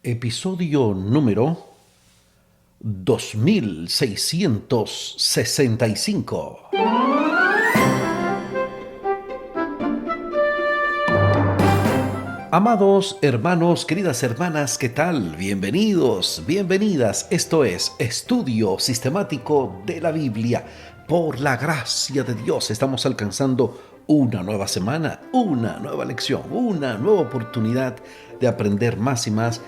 Episodio número 2665. Amados hermanos, queridas hermanas, ¿qué tal? Bienvenidos, bienvenidas. Esto es Estudio Sistemático de la Biblia. Por la gracia de Dios estamos alcanzando una nueva semana, una nueva lección, una nueva oportunidad de aprender más y más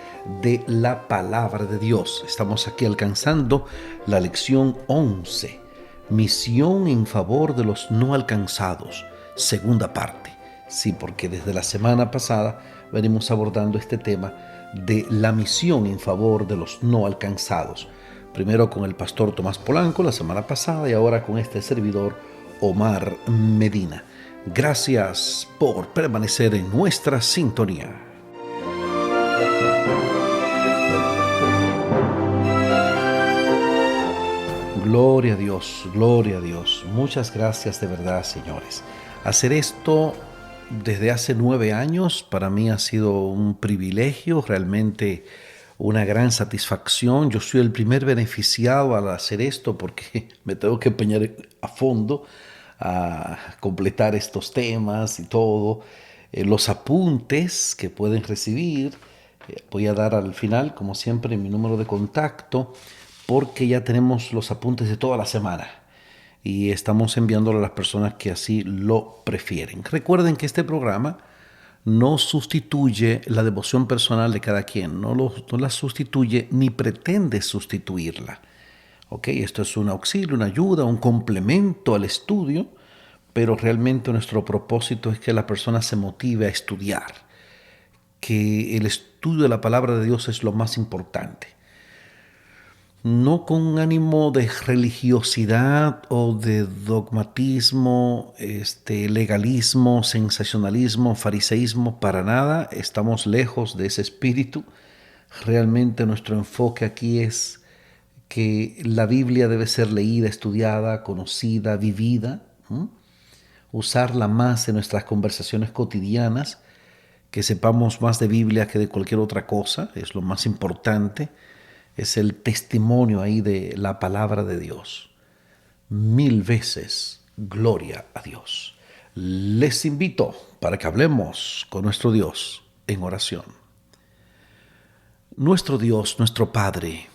de la palabra de Dios. Estamos aquí alcanzando la lección 11, Misión en favor de los no alcanzados, segunda parte. Sí, porque desde la semana pasada venimos abordando este tema de la misión en favor de los no alcanzados. Primero con el pastor Tomás Polanco la semana pasada y ahora con este servidor Omar Medina. Gracias por permanecer en nuestra sintonía. Gloria a Dios, gloria a Dios. Muchas gracias de verdad, señores. Hacer esto desde hace 9 años para mí ha sido un privilegio, realmente una gran satisfacción. Yo soy el primer beneficiado al hacer esto porque me tengo que empeñar a fondo a completar estos temas y todo. Los apuntes que pueden recibir, voy a dar al final, como siempre, mi número de contacto, porque ya tenemos los apuntes de toda la semana y estamos enviándolo a las personas que así lo prefieren. Recuerden que este programa no sustituye la devoción personal de cada quien, no la sustituye ni pretende sustituirla. Esto es un auxilio, una ayuda, un complemento al estudio, pero realmente nuestro propósito es que la persona se motive a estudiar, que el estudio de la palabra de Dios es lo más importante. No con un ánimo de religiosidad o de dogmatismo, legalismo, sensacionalismo, fariseísmo, para nada. Estamos lejos de ese espíritu. Realmente nuestro enfoque aquí es que la Biblia debe ser leída, estudiada, conocida, vivida. Usarla más en nuestras conversaciones cotidianas, que sepamos más de Biblia que de cualquier otra cosa, es lo más importante. Es el testimonio ahí de la palabra de Dios. 1000 veces, gloria a Dios. Les invito para que hablemos con nuestro Dios en oración. Nuestro Dios, nuestro Padre,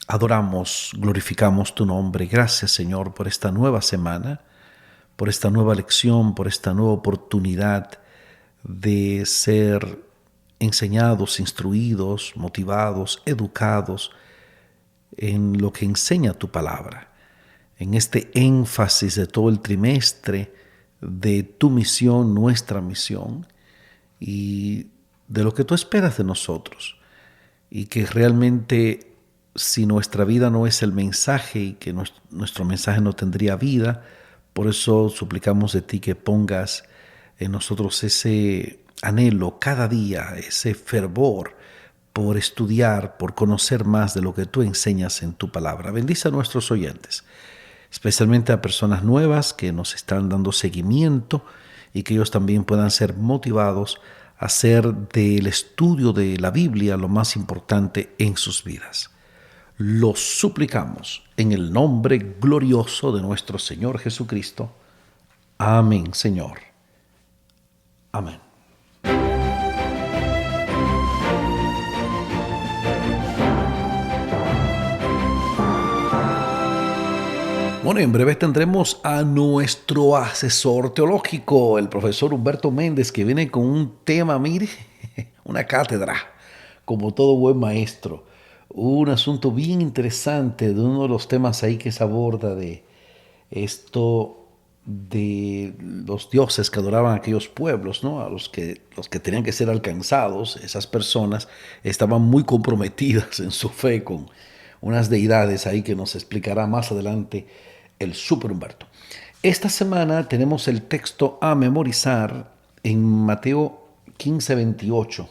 adoramos, glorificamos tu nombre. Gracias, Señor, por esta nueva semana, por esta nueva lección, por esta nueva oportunidad de ser enseñados, instruidos, motivados, educados en lo que enseña tu palabra, en este énfasis de todo el trimestre de tu misión, nuestra misión, y de lo que tú esperas de nosotros, y que realmente si nuestra vida no es el mensaje y que nuestro mensaje no tendría vida, por eso suplicamos de ti que pongas en nosotros ese anhelo cada día, ese fervor por estudiar, por conocer más de lo que tú enseñas en tu palabra. Bendice a nuestros oyentes, especialmente a personas nuevas que nos están dando seguimiento y que ellos también puedan ser motivados a hacer del estudio de la Biblia lo más importante en sus vidas. Lo suplicamos en el nombre glorioso de nuestro Señor Jesucristo. Amén, Señor. Amén. Bueno, en breve tendremos a nuestro asesor teológico, el profesor Humberto Méndez, que viene con un tema, mire, una cátedra, como todo buen maestro. Un asunto bien interesante de uno de los temas ahí que se aborda de esto de los dioses que adoraban a aquellos pueblos, ¿no? A los que tenían que ser alcanzados. Esas personas estaban muy comprometidas en su fe con unas deidades ahí que nos explicará más adelante el Super Humberto. Esta semana tenemos el texto a memorizar en Mateo 15:28.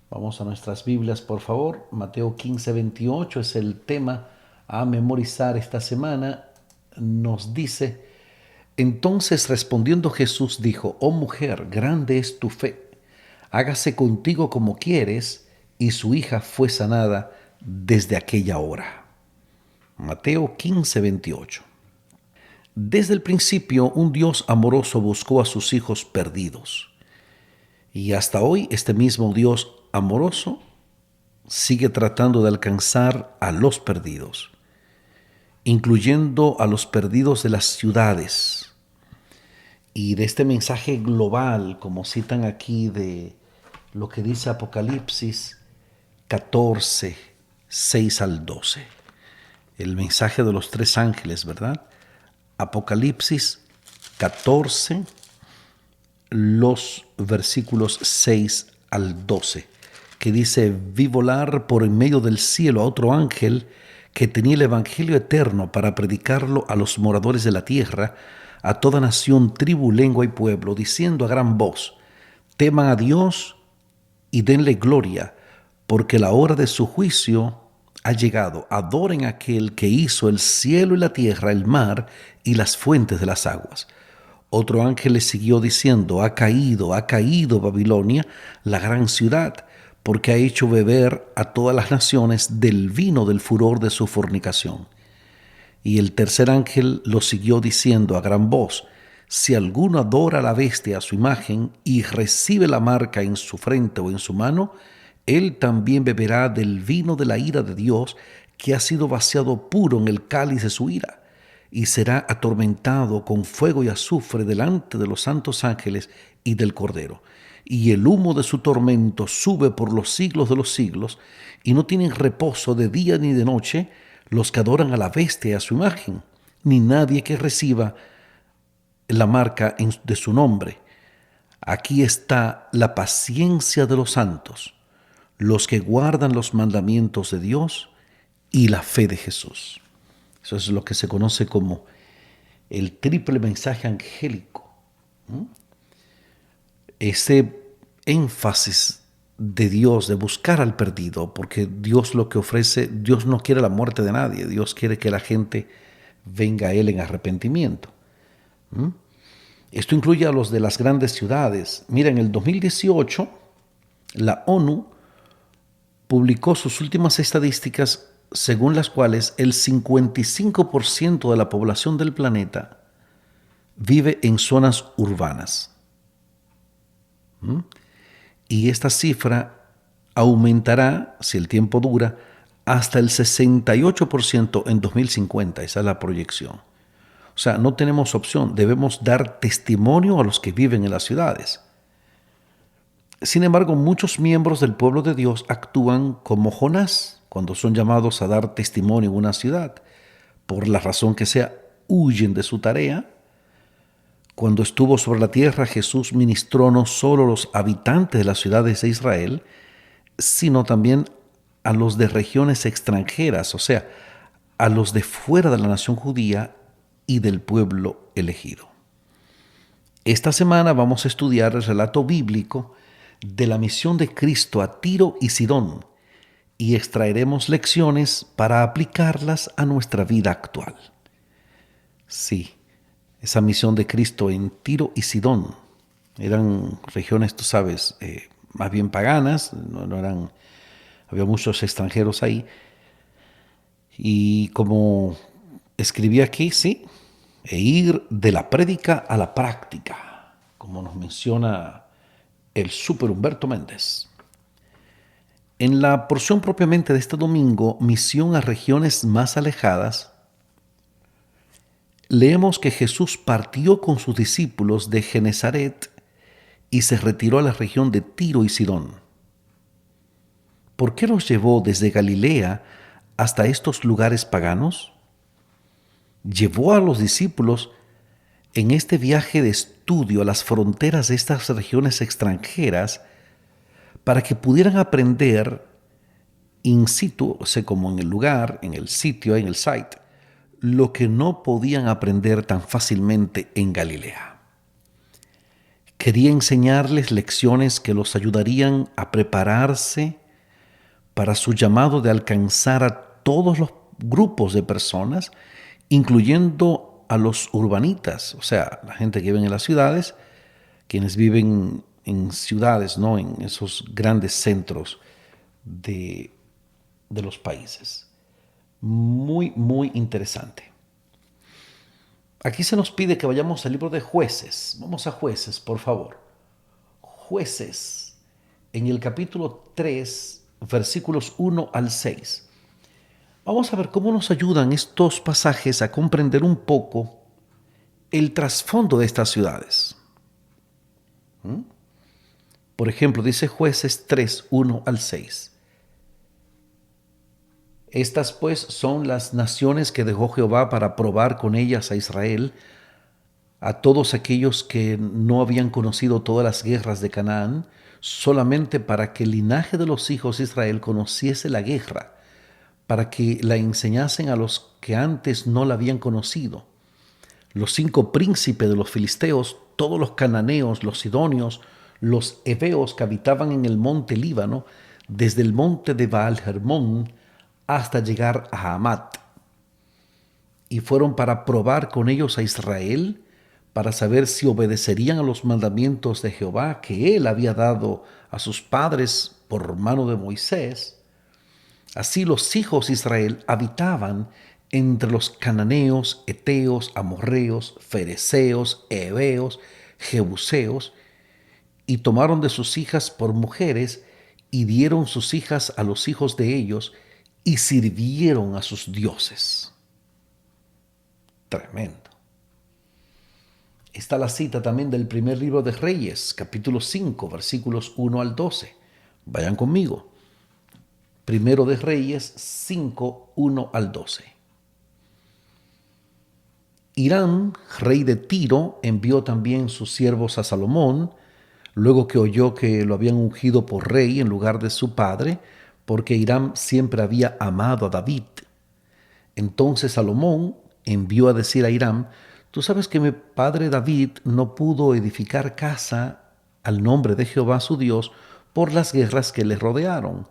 Vamos a nuestras Biblias, por favor. Mateo 15:28 es el tema a memorizar esta semana. Nos dice: entonces respondiendo Jesús dijo: oh mujer, grande es tu fe, hágase contigo como quieres. y su hija fue sanada desde aquella hora. Mateo 15:28. Desde el principio, un Dios amoroso buscó a sus hijos perdidos. Y hasta hoy, este mismo Dios amoroso sigue tratando de alcanzar a los perdidos, incluyendo a los perdidos de las ciudades. Y de este mensaje global, como citan aquí de lo que dice Apocalipsis 14, 6 al 12. El mensaje de los tres ángeles, ¿verdad? Apocalipsis 14, los versículos 6 al 12, que dice: vi volar por en medio del cielo a otro ángel que tenía el evangelio eterno para predicarlo a los moradores de la tierra, a toda nación, tribu, lengua y pueblo, diciendo a gran voz: teman a Dios y denle gloria, porque la hora de su juicio ha llegado. Adoren a aquel que hizo el cielo y la tierra, el mar y las fuentes de las aguas. Otro ángel le siguió diciendo: ha caído Babilonia, la gran ciudad, porque ha hecho beber a todas las naciones del vino del furor de su fornicación. Y el tercer ángel lo siguió diciendo a gran voz: si alguno adora a la bestia, a su imagen, y recibe la marca en su frente o en su mano, él también beberá del vino de la ira de Dios, que ha sido vaciado puro en el cáliz de su ira, y será atormentado con fuego y azufre delante de los santos ángeles y del Cordero. Y el humo de su tormento sube por los siglos de los siglos, y no tienen reposo de día ni de noche los que adoran a la bestia y a su imagen, ni nadie que reciba la marca de su nombre. Aquí está la paciencia de los santos, los que guardan los mandamientos de Dios y la fe de Jesús. Eso es lo que se conoce como el triple mensaje angélico. Ese énfasis de Dios de buscar al perdido, porque Dios lo que ofrece, Dios no quiere la muerte de nadie, Dios quiere que la gente venga a Él en arrepentimiento. Esto incluye a los de las grandes ciudades. Mira, en el 2018, la ONU publicó sus últimas estadísticas según las cuales el 55% de la población del planeta vive en zonas urbanas. Y esta cifra aumentará, si el tiempo dura, hasta el 68% en 2050. Esa es la proyección. O sea, no tenemos opción, debemos dar testimonio a los que viven en las ciudades. Sin embargo, muchos miembros del pueblo de Dios actúan como Jonás cuando son llamados a dar testimonio en una ciudad. Por la razón que sea, huyen de su tarea. Cuando estuvo sobre la tierra, Jesús ministró no solo a los habitantes de las ciudades de Israel, sino también a los de regiones extranjeras, o sea, a los de fuera de la nación judía y del pueblo elegido. Esta semana vamos a estudiar el relato bíblico de la misión de Cristo a Tiro y Sidón y extraeremos lecciones para aplicarlas a nuestra vida actual. Sí, esa misión de Cristo en Tiro y Sidón eran regiones, tú sabes, más bien paganas, no eran, había muchos extranjeros ahí. Y como escribí aquí, sí, e ir de la prédica a la práctica, como nos menciona el Super Humberto Méndez. En la porción propiamente de este domingo, misión a regiones más alejadas, leemos que Jesús partió con sus discípulos de Genezaret y se retiró a la región de Tiro y Sidón. ¿Por qué los llevó desde Galilea hasta estos lugares paganos? Llevó a los discípulos en este viaje de estudio a las fronteras de estas regiones extranjeras para que pudieran aprender in situ, o sea, como en el lugar, en el sitio, en el site, lo que no podían aprender tan fácilmente en Galilea. Quería enseñarles lecciones que los ayudarían a prepararse para su llamado de alcanzar a todos los grupos de personas, incluyendo a los urbanitas, o sea, la gente que vive en las ciudades, quienes viven en ciudades, no en esos grandes centros de, de los países. Muy, muy interesante. Aquí se nos pide que vayamos al libro de Jueces. Vamos a Jueces, por favor. Jueces, en el capítulo 3, versículos 1 al 6. Vamos a ver cómo nos ayudan estos pasajes a comprender un poco el trasfondo de estas ciudades. Por ejemplo, dice Jueces 3, 1 al 6. Estas pues son las naciones que dejó Jehová para probar con ellas a Israel, a todos aquellos que no habían conocido todas las guerras de Canaán, solamente para que el linaje de los hijos de Israel conociese la guerra, para que la enseñasen a los que antes no la habían conocido. Los 5 príncipes de los filisteos, todos los cananeos, los sidonios, los heveos que habitaban en el monte Líbano, desde el monte de Baal-Hermón hasta llegar a Hamat. Y fueron para probar con ellos a Israel, para saber si obedecerían a los mandamientos de Jehová que él había dado a sus padres por mano de Moisés. Así los hijos de Israel habitaban entre los cananeos, heteos, amorreos, fereceos, heveos, jebuseos, y tomaron de sus hijas por mujeres y dieron sus hijas a los hijos de ellos y sirvieron a sus dioses. Tremendo. Está la cita también del primer libro de Reyes, capítulo 5, versículos 1 al 12. Vayan conmigo. Primero de Reyes 5, 1 al 12. Hiram, rey de Tiro, envió también sus siervos a Salomón, luego que oyó que lo habían ungido por rey en lugar de su padre, porque Hiram siempre había amado a David. Entonces Salomón envió a decir a Hiram: tú sabes que mi padre David no pudo edificar casa al nombre de Jehová su Dios por las guerras que le rodearon,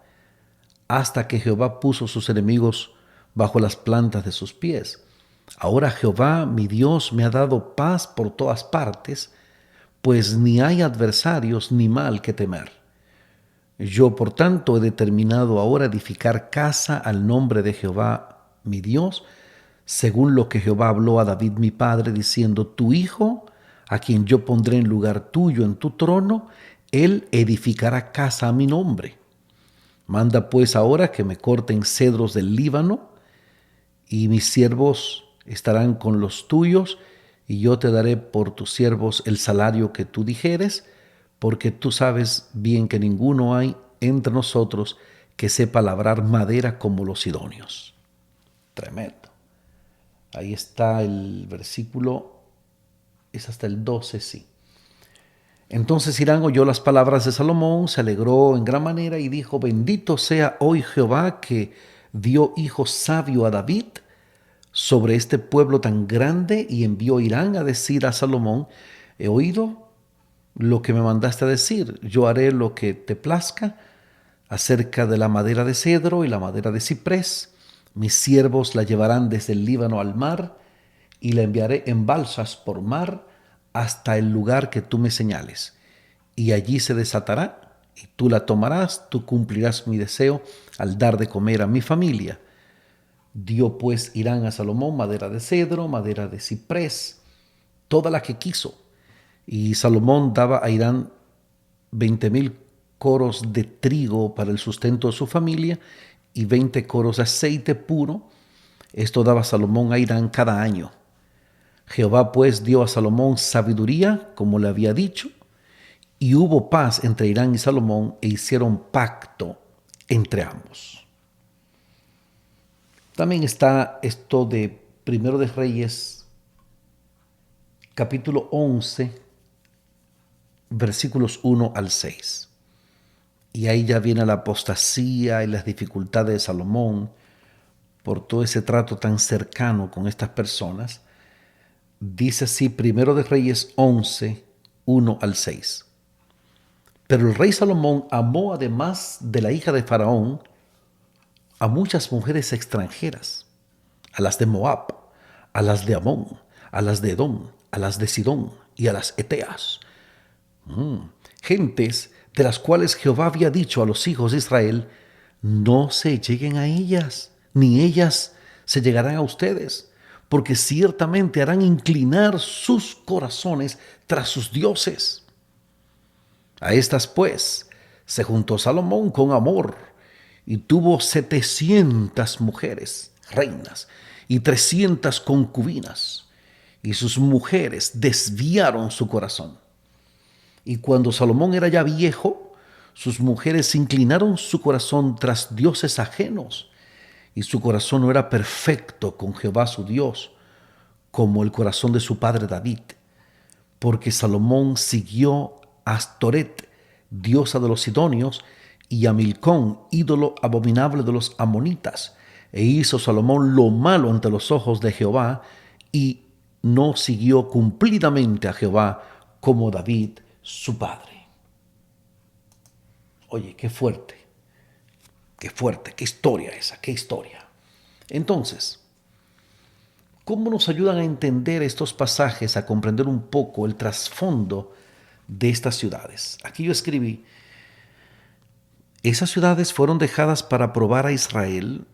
hasta que Jehová puso sus enemigos bajo las plantas de sus pies. Ahora Jehová, mi Dios, me ha dado paz por todas partes, pues ni hay adversarios ni mal que temer. Yo, por tanto, he determinado ahora edificar casa al nombre de Jehová, mi Dios, según lo que Jehová habló a David mi padre, diciendo: tu hijo, a quien yo pondré en lugar tuyo en tu trono, él edificará casa a mi nombre. Manda pues ahora que me corten cedros del Líbano, y mis siervos estarán con los tuyos, y yo te daré por tus siervos el salario que tú dijeres, porque tú sabes bien que ninguno hay entre nosotros que sepa labrar madera como los sidonios. Tremendo. Ahí está el versículo, es hasta el 12, sí. Entonces Hiram oyó las palabras de Salomón, se alegró en gran manera y dijo: bendito sea hoy Jehová, que dio hijo sabio a David sobre este pueblo tan grande. Y envió Hiram a decir a Salomón: he oído lo que me mandaste a decir, yo haré lo que te plazca acerca de la madera de cedro y la madera de ciprés. Mis siervos la llevarán desde el Líbano al mar, y la enviaré en balsas por mar hasta el lugar que tú me señales. Y allí se desatará, y tú la tomarás, tú cumplirás mi deseo al dar de comer a mi familia. Dio pues Hiram a Salomón madera de cedro, madera de ciprés, toda la que quiso. Y Salomón daba a Hiram 20,000 coros de trigo para el sustento de su familia y 20 coros de aceite puro. Esto daba Salomón a Hiram cada año. Jehová pues dio a Salomón sabiduría, como le había dicho, y hubo paz entre Hiram y Salomón, e hicieron pacto entre ambos. También está esto de Primero de Reyes, capítulo 11, versículos 1 al 6. Y ahí ya viene la apostasía y las dificultades de Salomón por todo ese trato tan cercano con estas personas. Dice así, Primero de Reyes 11, 1 al 6. Pero el rey Salomón amó, además de la hija de Faraón, a muchas mujeres extranjeras, a las de Moab, a las de Amón, a las de Edom, a las de Sidón y a las Eteas. Gentes de las cuales Jehová había dicho a los hijos de Israel: no se lleguen a ellas, ni ellas se llegarán a ustedes, porque ciertamente harán inclinar sus corazones tras sus dioses. A estas pues se juntó Salomón con amor y tuvo 700 mujeres, reinas, y 300 concubinas, y sus mujeres desviaron su corazón. Y cuando Salomón era ya viejo, sus mujeres inclinaron su corazón tras dioses ajenos, y su corazón no era perfecto con Jehová su Dios, como el corazón de su padre David, porque Salomón siguió a Astoret, diosa de los sidonios, y a Milcón, ídolo abominable de los amonitas, e hizo Salomón lo malo ante los ojos de Jehová, y no siguió cumplidamente a Jehová como David su padre. Oye, qué fuerte, qué historia esa, qué historia. Entonces, ¿cómo nos ayudan a entender estos pasajes, a comprender un poco el trasfondo de estas ciudades? Aquí yo escribí, esas ciudades fueron dejadas para probar a Israel,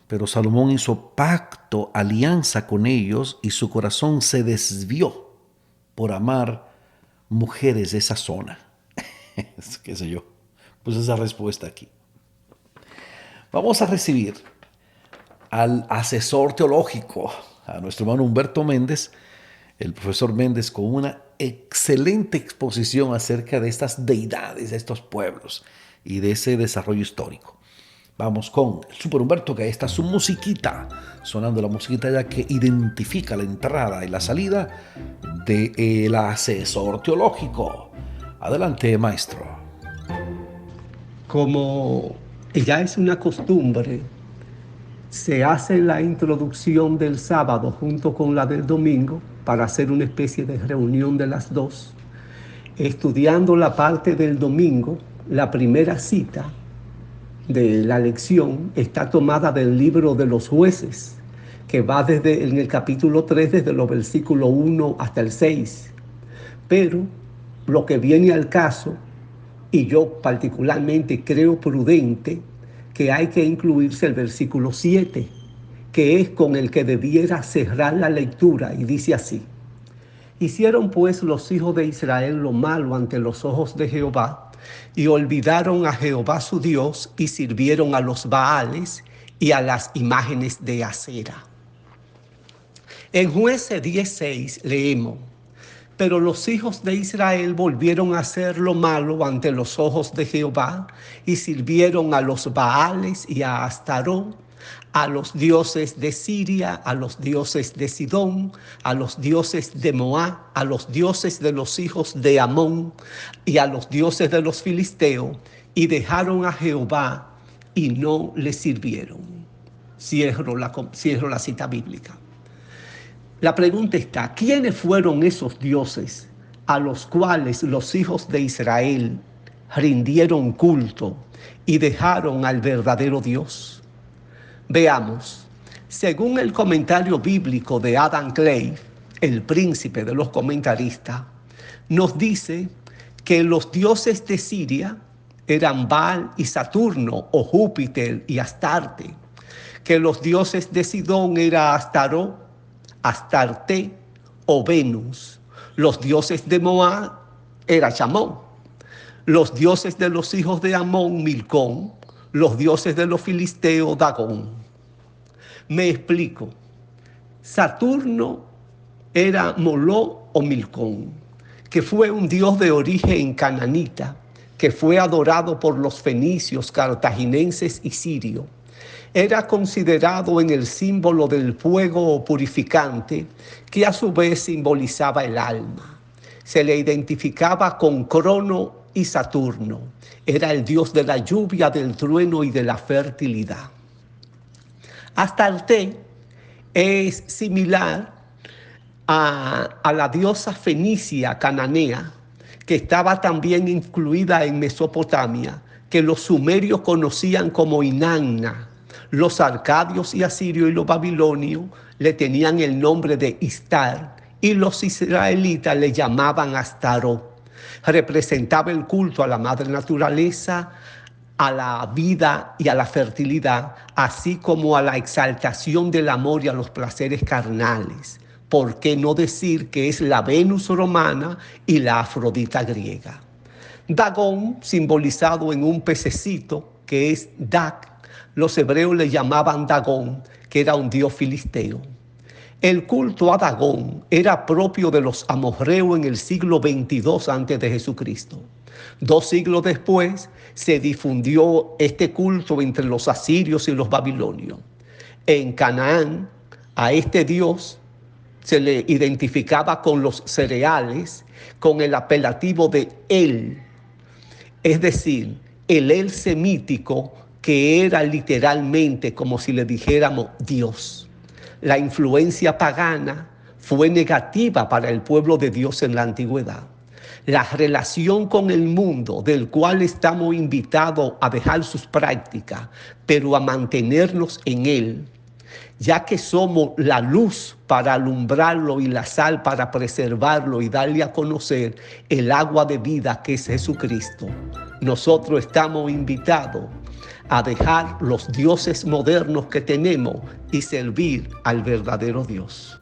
pero Salomón hizo pacto, alianza con ellos, y su corazón se desvió por amar mujeres de esa zona. ¿Qué sé yo? Pues esa respuesta aquí. Vamos a recibir al asesor teológico, a nuestro hermano Humberto Méndez, el profesor Méndez, con una excelente exposición acerca de estas deidades, de estos pueblos y de ese desarrollo histórico. Vamos con el Super Humberto, que ahí está su musiquita, sonando la musiquita ya que identifica la entrada y la salida del asesor teológico. Adelante, maestro. Como ya es una costumbre, se hace la introducción del sábado junto con la del domingo para hacer una especie de reunión de las dos. Estudiando la parte del domingo, la primera cita de la lección está tomada del libro de los Jueces, que va en el capítulo 3, desde los versículos 1 hasta el 6. Pero lo que viene al caso, y yo particularmente creo prudente, que hay que incluirse el versículo 7, que es con el que debiera cerrar la lectura, y dice así: Hicieron pues los hijos de Israel lo malo ante los ojos de Jehová, y olvidaron a Jehová su Dios, y sirvieron a los Baales y a las imágenes de acera. En Jueces 10:6 leemos: Pero los hijos de Israel volvieron a hacer lo malo ante los ojos de Jehová, y sirvieron a los Baales y a Astarot, a los dioses de Siria, a los dioses de Sidón, a los dioses de Moab, a los dioses de los hijos de Amón y a los dioses de los filisteos, y dejaron a Jehová y no le sirvieron. Cierro la cita bíblica. La pregunta está: ¿quiénes fueron esos dioses a los cuales los hijos de Israel rindieron culto y dejaron al verdadero Dios? Veamos. Según el comentario bíblico de Adam Clay, el príncipe de los comentaristas, nos dice que los dioses de Siria eran Baal y Saturno, o Júpiter y Astarte, que los dioses de Sidón eran Astarot, Astarte o Venus. Los dioses de Moab era Chamón. Los dioses de los hijos de Amón, Milcón. Los dioses de los filisteos, Dagón. Me explico. Saturno era Moló o Milcón, que fue un dios de origen cananita, que fue adorado por los fenicios, cartagineses y sirios. Era considerado en el símbolo del fuego purificante, que a su vez simbolizaba el alma. Se le identificaba con Crono y Saturno. Era el dios de la lluvia, del trueno y de la fertilidad. Astarte es similar a la diosa fenicia cananea, que estaba también incluida en Mesopotamia, que los sumerios conocían como Inanna. Los arcadios y asirios y los babilonios le tenían el nombre de Istar, y los israelitas le llamaban Astarot. Representaba el culto a la madre naturaleza, a la vida y a la fertilidad, así como a la exaltación del amor y a los placeres carnales. ¿Por qué no decir que es la Venus romana y la Afrodita griega? Dagón, simbolizado en un pececito que es Dag, los hebreos le llamaban Dagón, que era un dios filisteo. El culto a Dagón era propio de los amorreos en el siglo XXII antes de Jesucristo. 2 siglos después se difundió este culto entre los asirios y los babilonios. En Canaán, a este dios se le identificaba con los cereales, con el apelativo de El, es decir, el semítico, que era literalmente como si le dijéramos Dios. La influencia pagana fue negativa para el pueblo de Dios en la antigüedad. La relación con el mundo, del cual estamos invitados a dejar sus prácticas, pero a mantenernos en él, ya que somos la luz para alumbrarlo y la sal para preservarlo y darle a conocer el agua de vida que es Jesucristo. Nosotros estamos invitados a dejar los dioses modernos que tenemos y servir al verdadero Dios.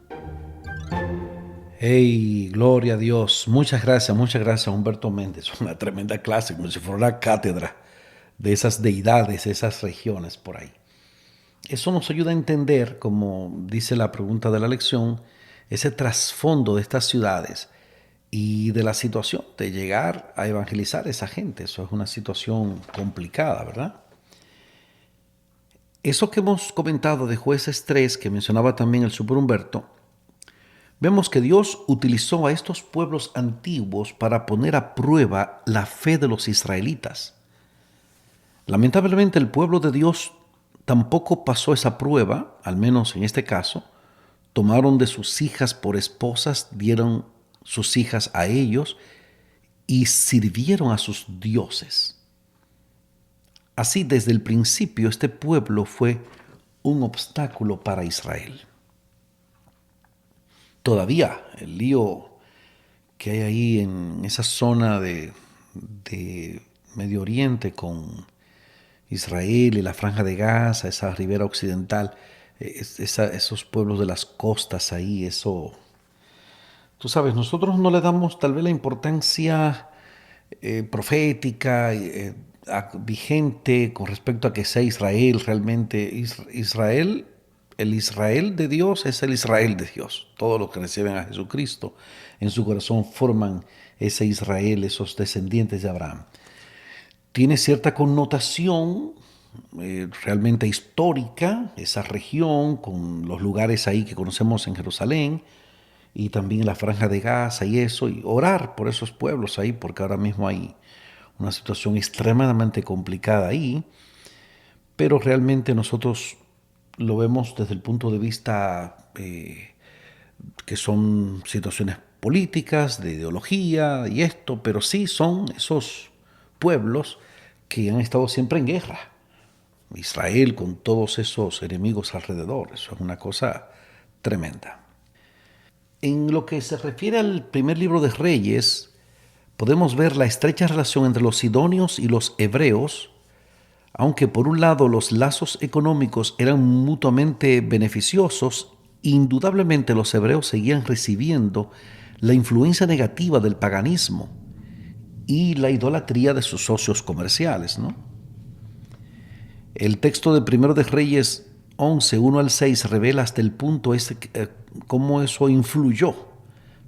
Hey, gloria a Dios. Muchas gracias, Humberto Méndez. Una tremenda clase, como si fuera una cátedra de esas deidades, esas regiones por ahí. Eso nos ayuda a entender, como dice la pregunta de la lección, ese trasfondo de estas ciudades y de la situación de llegar a evangelizar a esa gente. Eso es una situación complicada, ¿verdad? Eso que hemos comentado de Jueces 3, que mencionaba también el Super Humberto, vemos que Dios utilizó a estos pueblos antiguos para poner a prueba la fe de los israelitas. Lamentablemente el pueblo de Dios tampoco pasó esa prueba, al menos en este caso. Tomaron de sus hijas por esposas, dieron sus hijas a ellos y sirvieron a sus dioses. Así, desde el principio, este pueblo fue un obstáculo para Israel. Todavía el lío que hay ahí en esa zona de Medio Oriente con Israel y la Franja de Gaza, esa ribera occidental, esos pueblos de las costas ahí, eso, tú sabes, nosotros no le damos tal vez la importancia profética, vigente con respecto a que sea Israel realmente. Israel, el Israel de Dios es el Israel de Dios. Todos los que reciben a Jesucristo en su corazón forman ese Israel, esos descendientes de Abraham. Tiene cierta connotación realmente histórica, esa región, con los lugares ahí que conocemos en Jerusalén y también la Franja de Gaza y eso, y orar por esos pueblos ahí, porque ahora mismo hay una situación extremadamente complicada ahí, pero realmente nosotros lo vemos desde el punto de vista que son situaciones políticas, de ideología y esto, pero sí son esos pueblos que han estado siempre en guerra. Israel con todos esos enemigos alrededor, eso es una cosa tremenda. En lo que se refiere al primer libro de Reyes, podemos ver la estrecha relación entre los sidonios y los hebreos, aunque por un lado los lazos económicos eran mutuamente beneficiosos, indudablemente los hebreos seguían recibiendo la influencia negativa del paganismo y la idolatría de sus socios comerciales, ¿no? El texto de Primero de Reyes 11, 1 al 6 revela hasta el punto cómo eso influyó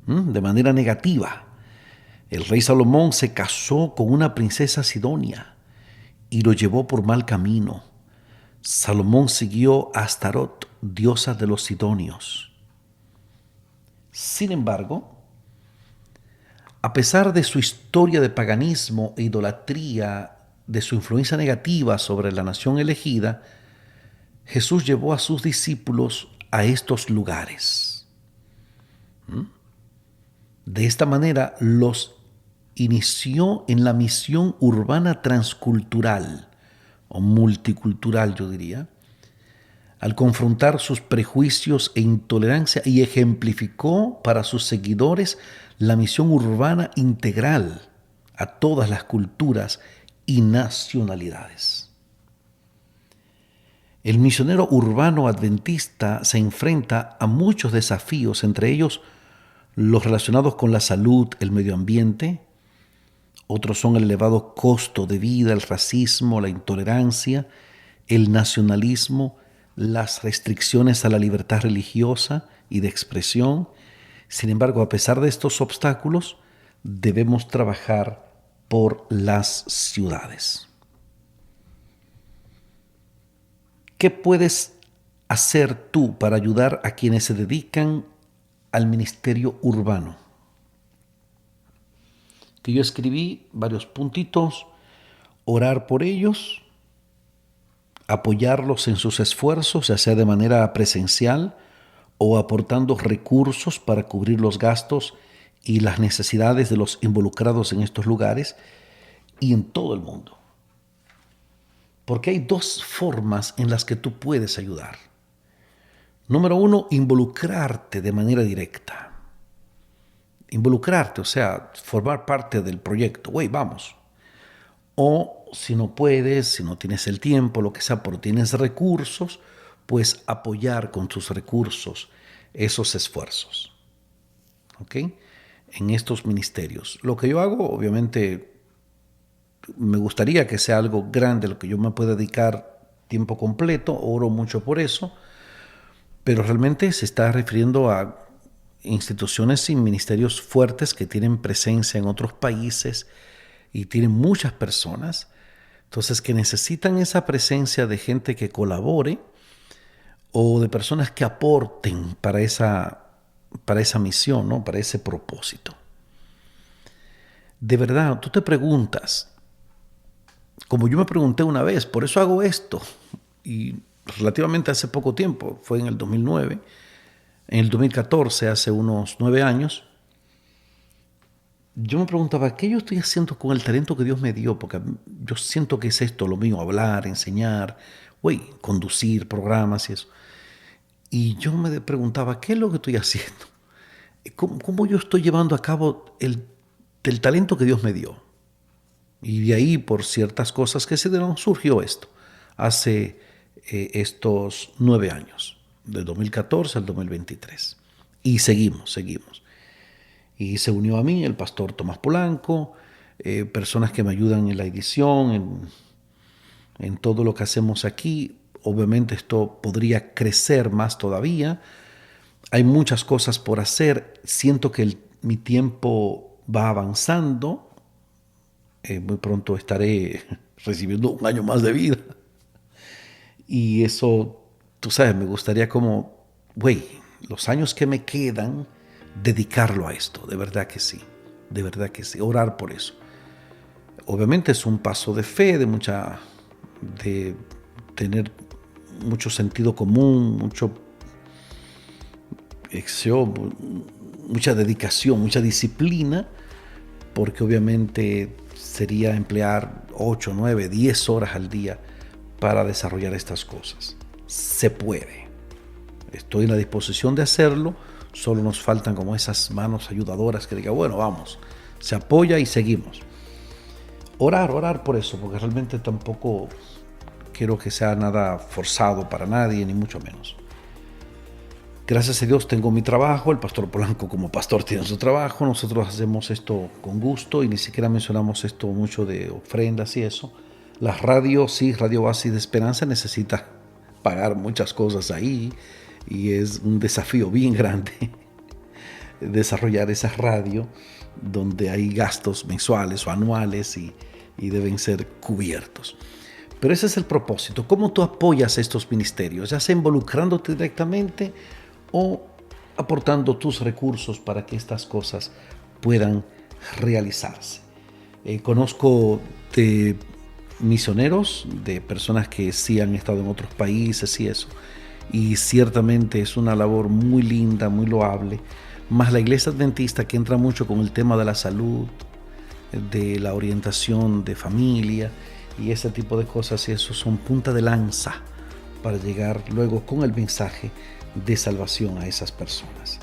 de manera negativa. El rey Salomón se casó con una princesa sidonia y lo llevó por mal camino. Salomón siguió a Astarot, diosa de los sidonios. Sin embargo, a pesar de su historia de paganismo e idolatría, de su influencia negativa sobre la nación elegida, Jesús llevó a sus discípulos a estos lugares. De esta manera los inició en la misión urbana transcultural, o multicultural yo diría, al confrontar sus prejuicios e intolerancia, y ejemplificó para sus seguidores la misión urbana integral a todas las culturas y nacionalidades. El misionero urbano adventista se enfrenta a muchos desafíos, entre ellos los relacionados con la salud, el medio ambiente. Otros son el elevado costo de vida, el racismo, la intolerancia, el nacionalismo, las restricciones a la libertad religiosa y de expresión. Sin embargo, a pesar de estos obstáculos, debemos trabajar por las ciudades. ¿Qué puedes hacer tú para ayudar a quienes se dedican al ministerio urbano? Que yo escribí varios puntitos: orar por ellos, apoyarlos en sus esfuerzos, ya sea de manera presencial o aportando recursos para cubrir los gastos y las necesidades de los involucrados en estos lugares y en todo el mundo. Porque hay dos formas en las que tú puedes ayudar. Número uno, involucrarte de manera directa. Involucrarte, o sea, formar parte del proyecto. Güey, vamos. O si no puedes, si no tienes el tiempo, lo que sea, pero tienes recursos, pues apoyar con tus recursos esos esfuerzos. ¿Ok? En estos ministerios. Lo que yo hago, obviamente, me gustaría que sea algo grande, lo que yo me pueda dedicar tiempo completo, oro mucho por eso, pero realmente se está refiriendo a instituciones y ministerios fuertes que tienen presencia en otros países y tienen muchas personas, entonces que necesitan esa presencia de gente que colabore o de personas que aporten para esa misión, ¿no? Para ese propósito. De verdad, tú te preguntas, como yo me pregunté una vez, por eso hago esto, y relativamente hace poco tiempo, fue en el 2009, en el 2014, hace unos 9 años, yo me preguntaba, ¿qué yo estoy haciendo con el talento que Dios me dio? Porque yo siento que es esto lo mío, hablar, enseñar, conducir programas y eso. Y yo me preguntaba, ¿qué es lo que estoy haciendo? ¿Cómo yo estoy llevando a cabo el talento que Dios me dio? Y de ahí, por ciertas cosas que se dieron, surgió esto, hace estos 9 años, del 2014 al 2023. Y seguimos. Y se unió a mí el pastor Tomás Polanco, personas que me ayudan en la edición, en todo lo que hacemos aquí. Obviamente esto podría crecer más todavía. Hay muchas cosas por hacer. Siento que mi tiempo va avanzando. Muy pronto estaré recibiendo un año más de vida. Y eso, tú sabes, me gustaría los años que me quedan, dedicarlo a esto. De verdad que sí. Orar por eso. Obviamente es un paso de fe, de tener mucho sentido común, mucha dedicación, mucha disciplina, porque obviamente sería emplear 8, 9, 10 horas al día para desarrollar estas cosas. Se puede. Estoy en la disposición de hacerlo, solo nos faltan como esas manos ayudadoras que digan, bueno, vamos, se apoya y seguimos. Orar por eso, porque realmente tampoco quiero que sea nada forzado para nadie, ni mucho menos. Gracias a Dios tengo mi trabajo, el pastor Polanco como pastor tiene su trabajo, nosotros hacemos esto con gusto y ni siquiera mencionamos esto mucho de ofrendas y eso. La Radio Oasis de Esperanza necesita pagar muchas cosas ahí y es un desafío bien grande desarrollar esa radio donde hay gastos mensuales o anuales y deben ser cubiertos. Pero ese es el propósito. ¿Cómo tú apoyas estos ministerios? Ya sea involucrándote directamente o aportando tus recursos para que estas cosas puedan realizarse. Conozco de misioneros, de personas que sí han estado en otros países y eso, y ciertamente es una labor muy linda, muy loable, más la iglesia adventista que entra mucho con el tema de la salud, de la orientación de familia y ese tipo de cosas, y eso son punta de lanza para llegar luego con el mensaje de salvación a esas personas.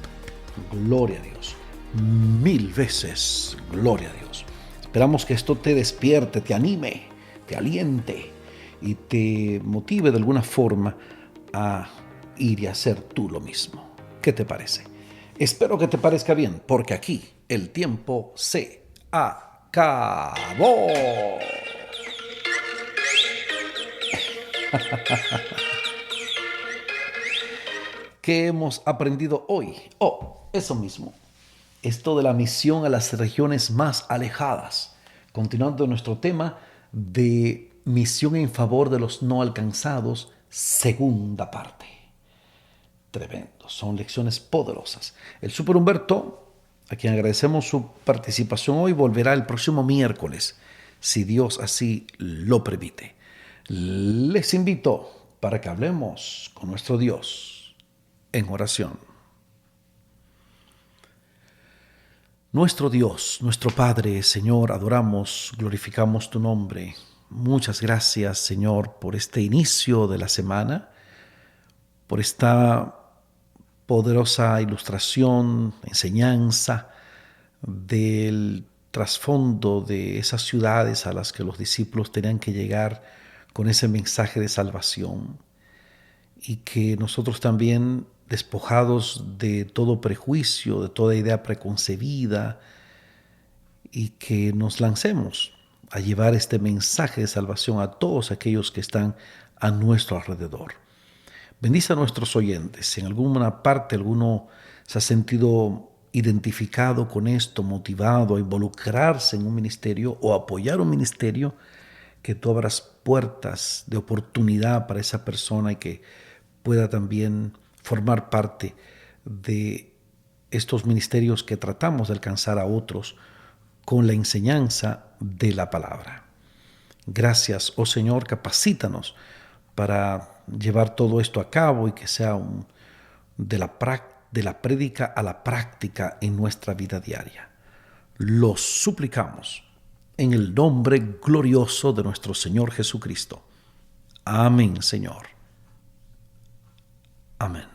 Gloria a Dios. 1000 veces gloria a Dios. Esperamos que esto te despierte, te anime te aliente y te motive de alguna forma a ir y hacer tú lo mismo. ¿Qué te parece? Espero que te parezca bien, porque aquí el tiempo se acabó. ¿Qué hemos aprendido hoy? Oh, eso mismo. Esto de la misión a las regiones más alejadas. Continuando nuestro tema de misión en favor de los no alcanzados, segunda parte. Tremendo, son lecciones poderosas. El Super Humberto, a quien agradecemos su participación hoy, volverá el próximo miércoles, si Dios así lo permite. Les invito para que hablemos con nuestro Dios en oración. Nuestro Dios, nuestro Padre, Señor, adoramos, glorificamos tu nombre. Muchas gracias, Señor, por este inicio de la semana, por esta poderosa ilustración, enseñanza del trasfondo de esas ciudades a las que los discípulos tenían que llegar con ese mensaje de salvación, y que nosotros también, despojados de todo prejuicio, de toda idea preconcebida, y que nos lancemos a llevar este mensaje de salvación a todos aquellos que están a nuestro alrededor. Bendice a nuestros oyentes. Si en alguna parte alguno se ha sentido identificado con esto, motivado a involucrarse en un ministerio o apoyar un ministerio, que tú abras puertas de oportunidad para esa persona y que pueda también formar parte de estos ministerios que tratamos de alcanzar a otros con la enseñanza de la palabra. Gracias, oh Señor, capacítanos para llevar todo esto a cabo y que sea de la prédica a la práctica en nuestra vida diaria. Lo suplicamos en el nombre glorioso de nuestro Señor Jesucristo. Amén, Señor. Amén.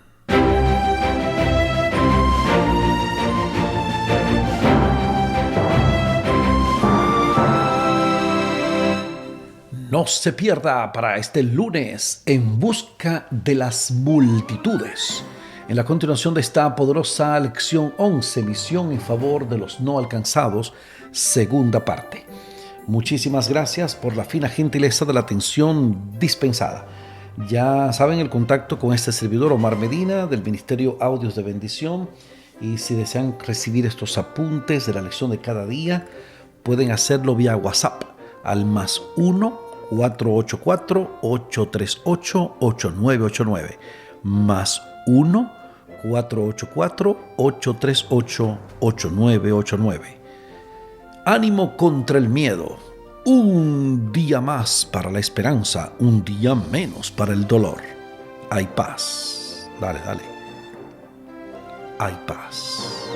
No se pierda para este lunes En Busca de las Multitudes. En la continuación de esta poderosa lección 11, misión en favor de los no alcanzados, segunda parte. Muchísimas gracias por la fina gentileza de la atención dispensada. Ya saben el contacto con este servidor Omar Medina del Ministerio Audios de Bendición, y si desean recibir estos apuntes de la lección de cada día, pueden hacerlo vía WhatsApp al +1 484-838-8989, +1 484-838-8989. Ánimo contra el miedo. Un día más para la esperanza, un día menos para el dolor. Hay paz. Dale. Hay paz.